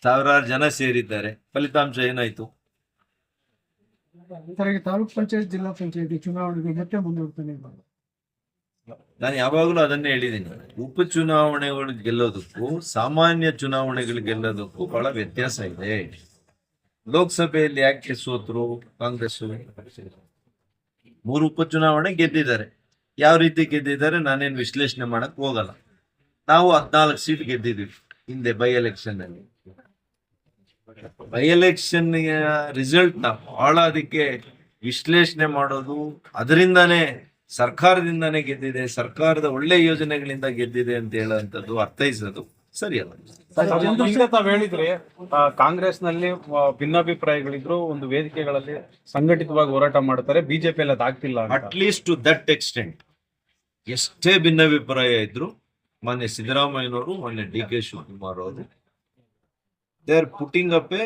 ಸಾವಿರಾರು ಜನ ಸೇರಿದ್ದಾರೆ. ಫಲಿತಾಂಶ ಏನಾಯ್ತು? ತಾಲೂಕ್ ಪಂಚಾಯತ್ ಜಿಲ್ಲಾ ಪಂಚಾಯತಿ ಚುನಾವಣೆಗೆ ಮತ್ತೆ ಮುಂದೂಡ್ತಾನೆ. ನಾನು ಯಾವಾಗಲೂ ಅದನ್ನೇ ಹೇಳಿದ್ದೀನಿ. ಉಪಚುನಾವಣೆಗಳು ಗೆಲ್ಲೋದಕ್ಕೂ ಸಾಮಾನ್ಯ ಚುನಾವಣೆಗಳು ಗೆಲ್ಲೋದಕ್ಕೂ ಬಹಳ ವ್ಯತ್ಯಾಸ ಇದೆ. ಲೋಕಸಭೆಯಲ್ಲಿ ಯಾಕೆ ಸೋತರು ಕಾಂಗ್ರೆಸ್? 3 ಉಪಚುನಾವಣೆ ಗೆದ್ದಿದ್ದಾರೆ. ಯಾವ ರೀತಿ ಗೆದ್ದಿದ್ದಾರೆ ನಾನೇನು ವಿಶ್ಲೇಷಣೆ ಮಾಡಕ್ ಹೋಗಲ್ಲ. ನಾವು 14 ಸೀಟ್ ಗೆದ್ದಿದ್ವಿ ಹಿಂದೆ ಬೈ ಎಲೆಕ್ಷನ್ ಅಲ್ಲಿ. ಬೈ ಎಲೆಕ್ಷನ್ ರಿಸಲ್ಟ್ ನ ಬಹಳ ಅದಕ್ಕೆ ವಿಶ್ಲೇಷಣೆ ಮಾಡೋದು, ಅದರಿಂದಾನೇ ಸರ್ಕಾರದಿಂದಾನೇ ಗೆದ್ದಿದೆ, ಸರ್ಕಾರದ ಒಳ್ಳೆ ಯೋಜನೆಗಳಿಂದ ಗೆದ್ದಿದೆ ಅಂತ ಹೇಳುವಂಥದ್ದು ಅರ್ಥೈಸೋದು ಸರಿಯಲ್ಲ. ತಾವ್ ಹೇಳಿದ್ರಿ ಕಾಂಗ್ರೆಸ್ ನಲ್ಲಿ ಭಿನ್ನಾಭಿಪ್ರಾಯಗಳಿದ್ರು ಒಂದು ವೇದಿಕೆಗಳಲ್ಲಿ ಸಂಘಟಿತವಾಗಿ ಹೋರಾಟ ಮಾಡ್ತಾರೆ, ಬಿಜೆಪಿ ಆಗ್ತಿಲ್ಲ. ಅಟ್ಲೀಸ್ಟ್ ಟು ದಟ್ ಎಕ್ಸ್ಟೆಂಟ್ ಎಷ್ಟೇ ಭಿನ್ನಾಭಿಪ್ರಾಯ ಇದ್ರು ಮೊನ್ನೆ ಸಿದ್ದರಾಮಯ್ಯನವರು, ಮೊನ್ನೆ ಡಿ.ಕೆ. ಶಿವಕುಮಾರ್ ಅವರು they are putting up A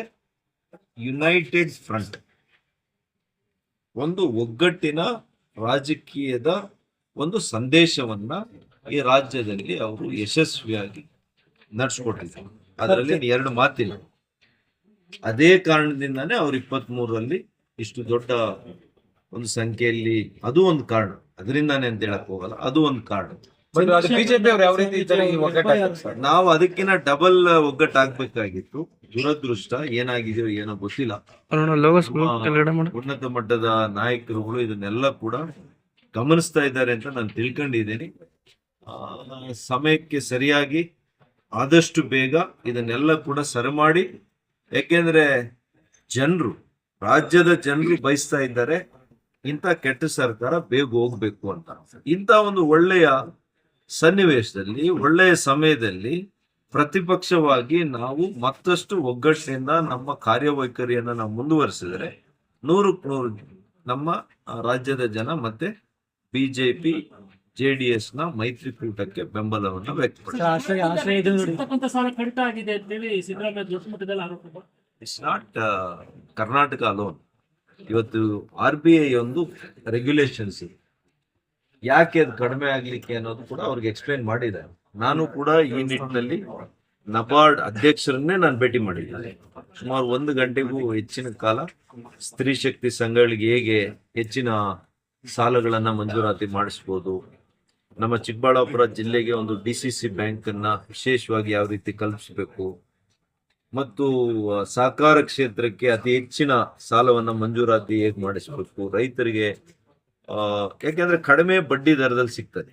United front. ಒಂದು ಒಗ್ಗಟ್ಟಿನ ರಾಜಕೀಯದ ಒಂದು ಸಂದೇಶವನ್ನ ಈ ರಾಜ್ಯದಲ್ಲಿ ಅವರು ಯಶಸ್ವಿಯಾಗಿ ನಡೆಸ್ಕೊಟ್ಟಿದ್ದಾರೆ. ಅದರಲ್ಲಿ 2 ಮಾತಿಲ್ಲ. ಅದೇ ಕಾರಣದಿಂದಾನೇ ಅವ್ರು 23ರಲ್ಲಿ ಇಷ್ಟು ದೊಡ್ಡ ಒಂದು ಸಂಖ್ಯೆಯಲ್ಲಿ, ಅದು ಒಂದು ಕಾರಣ. ಅದರಿಂದಾನೇ ಅಂತ ಹೇಳಕ್ ಹೋಗಲ್ಲ, ಅದು ಒಂದು ಕಾರಣ. ಬಿಜೆಪಿ ಅವರು ಯಾವ ರೀತಿ ನಾವು ಅದಕ್ಕಿಂತ ಡಬಲ್ ಒಗ್ಗಟ್ಟಾಗಬೇಕಾಗಿತ್ತು. ದುರದೃಷ್ಟ ಏನಾಗಿದೆಯೋ ಏನೋ ಗೊತ್ತಿಲ್ಲ. ಉನ್ನತ ಮಟ್ಟದ ನಾಯಕರುಗಳು ಇದನ್ನೆಲ್ಲ ಕೂಡ ಗಮನಿಸ್ತಾ ಇದ್ದಾರೆ ಅಂತ ನಾನು ತಿಳ್ಕೊಂಡಿದ್ದೀನಿ. ಸಮಯಕ್ಕೆ ಸರಿಯಾಗಿ ಆದಷ್ಟು ಬೇಗ ಇದನ್ನೆಲ್ಲ ಕೂಡ ಸರಿ ಮಾಡಿ, ಯಾಕೆಂದ್ರೆ ರಾಜ್ಯದ ಜನರು ಬಯಸ್ತಾ ಇದ್ದಾರೆ ಇಂಥ ಕೆಟ್ಟ ಸರ್ಕಾರ ಬೇಗ ಹೋಗ್ಬೇಕು ಅಂತ. ಇಂಥ ಒಂದು ಒಳ್ಳೆಯ ಸನ್ನಿವೇಶದಲ್ಲಿ, ಒಳ್ಳೆಯ ಸಮಯದಲ್ಲಿ ಪ್ರತಿಪಕ್ಷವಾಗಿ ನಾವು ಮತ್ತಷ್ಟು ಒಗ್ಗಟ್ಟಿನಿಂದ ನಮ್ಮ ಕಾರ್ಯವೈಖರಿಯನ್ನು ನಾವು ಮುಂದುವರಿಸಿದರೆ 100% ನಮ್ಮ ರಾಜ್ಯದ ಜನ ಮತ್ತೆ ಬಿಜೆಪಿ JDS ನ ಮೈತ್ರಿಕೂಟಕ್ಕೆ ಬೆಂಬಲವನ್ನು ವ್ಯಕ್ತಪಡಿಸಿದ್ದಾರೆ. It's not Karnataka alone. ಇವತ್ತು RBI ಒಂದು ರೆಗ್ಯುಲೇಷನ್ಸ್ ಇದೆ, ಯಾಕೆ ಅದು ಕಡಿಮೆ ಆಗ್ಲಿಕ್ಕೆ ಅನ್ನೋದು ಕೂಡ ಅವ್ರಿಗೆ ಎಕ್ಸ್ಪ್ಲೈನ್ ಮಾಡಿದ್ದಾರೆ. ನಾನು ಕೂಡ ಈ ನಿಟ್ಟಿನಲ್ಲಿ ನಬಾರ್ಡ್ ಅಧ್ಯಕ್ಷರನ್ನೇ ನಾನು ಭೇಟಿ ಮಾಡಿದ್ದೇನೆ. ಸುಮಾರು 1 ಗಂಟೆಗೂ ಹೆಚ್ಚಿನ ಕಾಲ ಸ್ತ್ರೀ ಶಕ್ತಿ ಸಂಘಗಳಿಗೆ ಹೇಗೆ ಹೆಚ್ಚಿನ ಸಾಲಗಳನ್ನ ಮಂಜೂರಾತಿ ಮಾಡಿಸ್ಬೋದು, ನಮ್ಮ ಚಿಕ್ಕಬಳ್ಳಾಪುರ ಜಿಲ್ಲೆಗೆ ಒಂದು DCC ಬ್ಯಾಂಕ್ ಅನ್ನ ವಿಶೇಷವಾಗಿ ಯಾವ ರೀತಿ ಕಲ್ಪಿಸಬೇಕು, ಮತ್ತು ಸಹಕಾರ ಕ್ಷೇತ್ರಕ್ಕೆ ಅತಿ ಹೆಚ್ಚಿನ ಸಾಲವನ್ನ ಮಂಜೂರಾತಿ ಹೇಗೆ ಮಾಡಿಸ್ಬೇಕು, ರೈತರಿಗೆ ಯಾಕೆಂದ್ರೆ ಕಡಿಮೆ ಬಡ್ಡಿ ದರದಲ್ಲಿ ಸಿಗ್ತದೆ.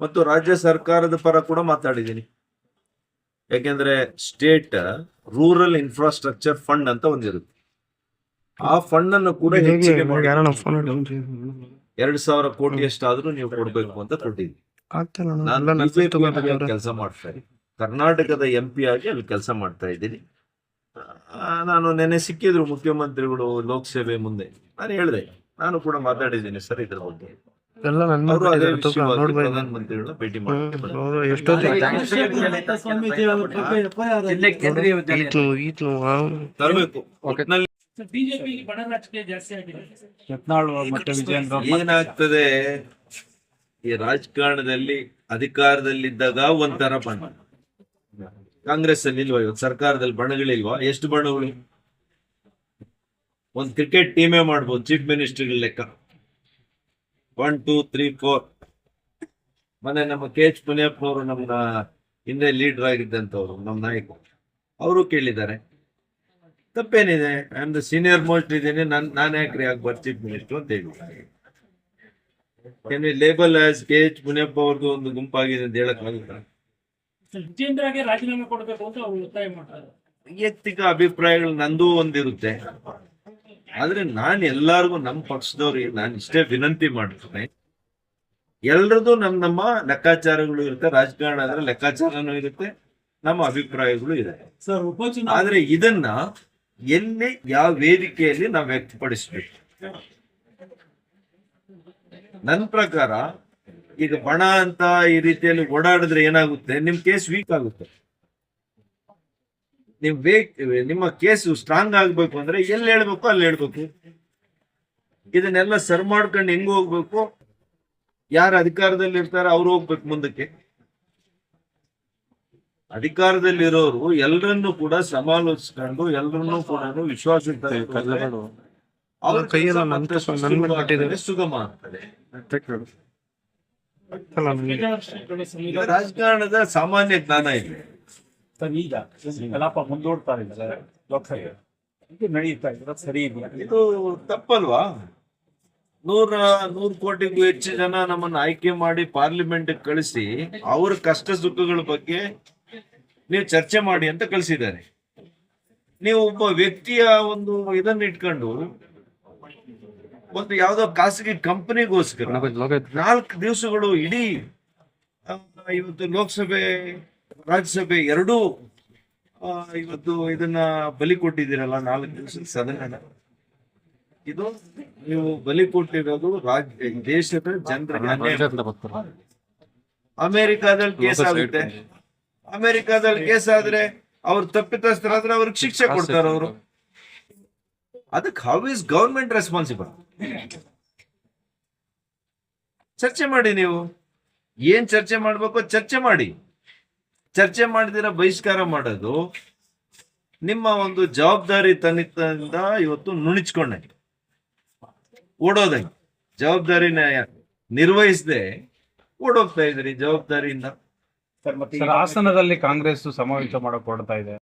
ಮತ್ತು ರಾಜ್ಯ ಸರ್ಕಾರದ ಪರ ಕೂಡ ಮಾತಾಡಿದ್ದೀನಿ. ಯಾಕೆಂದ್ರೆ ಸ್ಟೇಟ್ ರೂರಲ್ ಇನ್ಫ್ರಾಸ್ಟ್ರಕ್ಚರ್ ಫಂಡ್ ಅಂತ ಒಂದಿರುತ್ತೆ. ಆ ಫಂಡ್ ಅನ್ನು ಕೂಡ ಹೆಚ್ಚಿಗೆ 2,000 ಕೋಟಿ ಅಷ್ಟಾದ್ರೂ ನೀವು ಕೊಡ್ಬೇಕು ಅಂತ ಕೊಟ್ಟಿದ್ವಿ. ನಾನು ಕೆಲಸ ಮಾಡ್ತಾ ಇದ್ದೀನಿ, ಕರ್ನಾಟಕದ MP ಆಗಿ ಅಲ್ಲಿ ಕೆಲಸ ಮಾಡ್ತಾ ಇದ್ದೀನಿ. ನಾನು ನೆನ್ನೆ ಸಿಕ್ಕಿದ್ರು ಮುಖ್ಯಮಂತ್ರಿಗಳು ಲೋಕಸಭೆ ಮುಂದೆ. ನಾನು ಹೇಳಿದೆ, ನಾನು ಕೂಡ ಮಾತಾಡಿದ್ದೀನಿ ಸರ್ ಇದ್ರ ಬಗ್ಗೆ. ಪ್ರಧಾನಮಂತ್ರಿಗಳನ್ನ ಭೇಟಿ ಮಾಡಿ ತರಬೇಕು. ಏನಾಗ್ತದೆ, ಈ ರಾಜಕಾರಣದಲ್ಲಿ ಅಧಿಕಾರದಲ್ಲಿದ್ದಾಗ ಒಂಥರ ಬಣ್ಣ, ಕಾಂಗ್ರೆಸ್ ಅಲ್ಲಿ ಇಲ್ವಾ? ಇವತ್ತು ಸರ್ಕಾರದಲ್ಲಿ ಬಣ್ಣಗಳಿಲ್ವಾ? ಎಷ್ಟು ಬಣ್ಣಗಳು? ಒಂದು ಕ್ರಿಕೆಟ್ ಟೀಮೇ ಮಾಡ್ಬೋದು ಚೀಫ್ ಮಿನಿಸ್ಟರ್ ಲೆಕ್ಕ. 1 2 3 4. ಮೊನ್ನೆ ನಮ್ಮ KH ಮುನಿಯಪ್ಪ ಅವರು, ನಮ್ಮ ಹಿಂದೆ ಲೀಡರ್ ಆಗಿದ್ದಂಥವ್ರು, ನಮ್ಮ ನಾಯಕರು, ಅವರು ಕೇಳಿದ್ದಾರೆ ತಪ್ಪೇನಿದೆ, I am the senior most ಇದ್ದೇನೆ, ನಾನು ಯಾಕ್ರಿ ಆಗ್ಬಾರ್ದು ಚೀಫ್ ಮಿನಿಸ್ಟರ್ ಅಂತ ಹೇಳಿ. ಲೇಬಲ್ ಆಸ್ KH ಮುನಿಯಪ್ಪ ಅವ್ರದ್ದು ಒಂದು ಗುಂಪಾಗಿದೆ ಅಂತ ಹೇಳಕ್ ಆಗುತ್ತಾ? ರಾಜೀನಾಮೆ ಕೊಡಬೇಕು ಅಂತ ಅವರು ಒತ್ತಾಯ ಮಾಡ್ತಾರೆ. ವೈಯಕ್ತಿಕ ಅಭಿಪ್ರಾಯಗಳು ನಂದು ಒಂದಿರುತ್ತೆ, ಆದ್ರೆ ನಾನು ಎಲ್ಲಾರ್ಗು ನಮ್ಮ ಪಕ್ಷದವ್ರಿಗೆ ನಾನು ಇಷ್ಟೇ ವಿನಂತಿ ಮಾಡ್ತೇನೆ, ಎಲ್ರದ್ದು ನಮ್ಮ ಲೆಕ್ಕಾಚಾರಗಳು ಇರುತ್ತೆ. ರಾಜಕಾರಣ ಅಂದ್ರೆ ಲೆಕ್ಕಾಚಾರನೂ ಇರುತ್ತೆ, ನಮ್ಮ ಅಭಿಪ್ರಾಯಗಳು ಇದೆ. ಆದ್ರೆ ಇದನ್ನ ಎಲ್ಲಿ ಯಾವ ವೇದಿಕೆಯಲ್ಲಿ ನಾವು ವ್ಯಕ್ತಪಡಿಸ್ಬೇಕು? ನನ್ನ ಪ್ರಕಾರ ಈಗ ಬಣ ಅಂತ ಈ ರೀತಿಯಲ್ಲಿ ಓಡಾಡಿದ್ರೆ ಏನಾಗುತ್ತೆ, ನಿಮ್ ಕೇಸ್ ವೀಕ್ ಆಗುತ್ತೆ. ನಿಮ್ಮ ಕೇಸು ಸ್ಟ್ರಾಂಗ್ ಆಗ್ಬೇಕು ಅಂದ್ರೆ ಎಲ್ಲಿ ಹೇಳ್ಬೇಕು ಅಲ್ಲಿ ಹೇಳ್ಬೇಕು. ಇದನ್ನೆಲ್ಲ ಸರ್ ಮಾಡ್ಕೊಂಡು ಹೆಂಗ್ ಹೋಗ್ಬೇಕು, ಯಾರು ಅಧಿಕಾರದಲ್ಲಿ ಇರ್ತಾರೆ ಅವ್ರು ಹೋಗ್ಬೇಕು ಮುಂದಕ್ಕೆ. ಅಧಿಕಾರದಲ್ಲಿರೋರು ಎಲ್ಲರನ್ನೂ ಕೂಡ ಸಮಾಲೋಚಿಸ್ಕೊಂಡು ಎಲ್ಲರನ್ನೂ ಕೂಡ ವಿಶ್ವಾಸಕ್ಕೆ ತಗೊಂಡು ಅವ್ರ ಕೈಯೆಲ್ಲ ಕೆಲಸ ಮತ್ತಷ್ಟು ಸುಲಭ ಆಗ್ತದೆ, ಸುಗಮ ಆಗ್ತದೆ. ಇದು ರಾಜಕಾರಣದ ಸಾಮಾನ್ಯ ಜ್ಞಾನ ಇದೆ. ಸರ್ ಈಗ ಕಲಾಪ ಮುಂದೂಡ್ತಾ ಇದ್ದಾರೆ ಲೋಕಸಭೆ ಇದು ನಡೆಯುತ್ತಾ ಇದೆ ಸರಿ ಇದೆಯಾ? ಇದು ತಪ್ಪಲ್ವಾ? 100 ಕೋಟಿಗೂ ಹೆಚ್ಚು ಜನ ನಮ್ಮನ್ನು ಆಯ್ಕೆ ಮಾಡಿ ಪಾರ್ಲಿಮೆಂಟ್ ಕಳಿಸಿ ಅವ್ರ ಕಷ್ಟ ಸುಖಗಳ ಬಗ್ಗೆ ನೀವು ಚರ್ಚೆ ಮಾಡಿ ಅಂತ ಕಳಿಸಿದ್ದಾರೆ. ನೀವು ಒಬ್ಬ ವ್ಯಕ್ತಿಯ ಒಂದು ಇದನ್ನ ಇಟ್ಕೊಂಡು ಒಂದು ಯಾವ್ದೋ ಖಾಸಗಿ ಕಂಪನಿಗೋಸ್ಕರ 4 ದಿವಸಗಳು ಇಡೀ ಇವತ್ತು ಲೋಕಸಭೆ ರಾಜ್ಯಸಭೆ ಎರಡೂ ಇವತ್ತು ಇದನ್ನ ಬಲಿ ಕೊಟ್ಟಿದ್ದೀರಲ್ಲ 4 ದಿವಸದ ಸದನ. ಇದು ನೀವು ಬಲಿ ಕೊಟ್ಟಿರೋದು ದೇಶದ ಜನರಿಗೆ ಅನ್ಯಾಯ. ಅಮೆರಿಕಾದಲ್ಲಿ ಕೇಸ್ ಆಗುತ್ತೆ, ಅಮೆರಿಕಾದಲ್ಲಿ ಕೇಸ್ ಆದ್ರೆ ಅವ್ರು ತಪ್ಪಿತಸ್ಥರಾದ್ರೆ ಅವ್ರಿಗೆ ಶಿಕ್ಷೆ ಕೊಡ್ತಾರೆ ಅವರು. ಅದಕ್ಕೆ ಹೌ ಇಸ್ ಗವರ್ಮೆಂಟ್ ರೆಸ್ಪಾನ್ಸಿಬಲ್? ಚರ್ಚೆ ಮಾಡಿ, ನೀವು ಏನ್ ಚರ್ಚೆ ಮಾಡ್ಬೇಕು ಚರ್ಚೆ ಮಾಡಿ. ಚರ್ಚೆ ಮಾಡಿದಿರ ಬಹಿಷ್ಕಾರ ಮಾಡೋದು ನಿಮ್ಮ ಒಂದು ಜವಾಬ್ದಾರಿ ತನಿಖೆಯಿಂದ ಇವತ್ತು ನುಣಿಸ್ಕೊಂಡಂಗೆ, ಓಡೋದಂಗೆ, ಜವಾಬ್ದಾರಿನ ನಿರ್ವಹಿಸದೆ ಓಡೋಗ್ತಾ ಇದ್ರಿ ಜವಾಬ್ದಾರಿಯಿಂದ. ಸರ್, ಹಾಸನದಲ್ಲಿ ಕಾಂಗ್ರೆಸ್ ಸಮಾವೇಶ ಮಾಡಕ್ ಹೊರಡ್ತಾ ಇದೆ.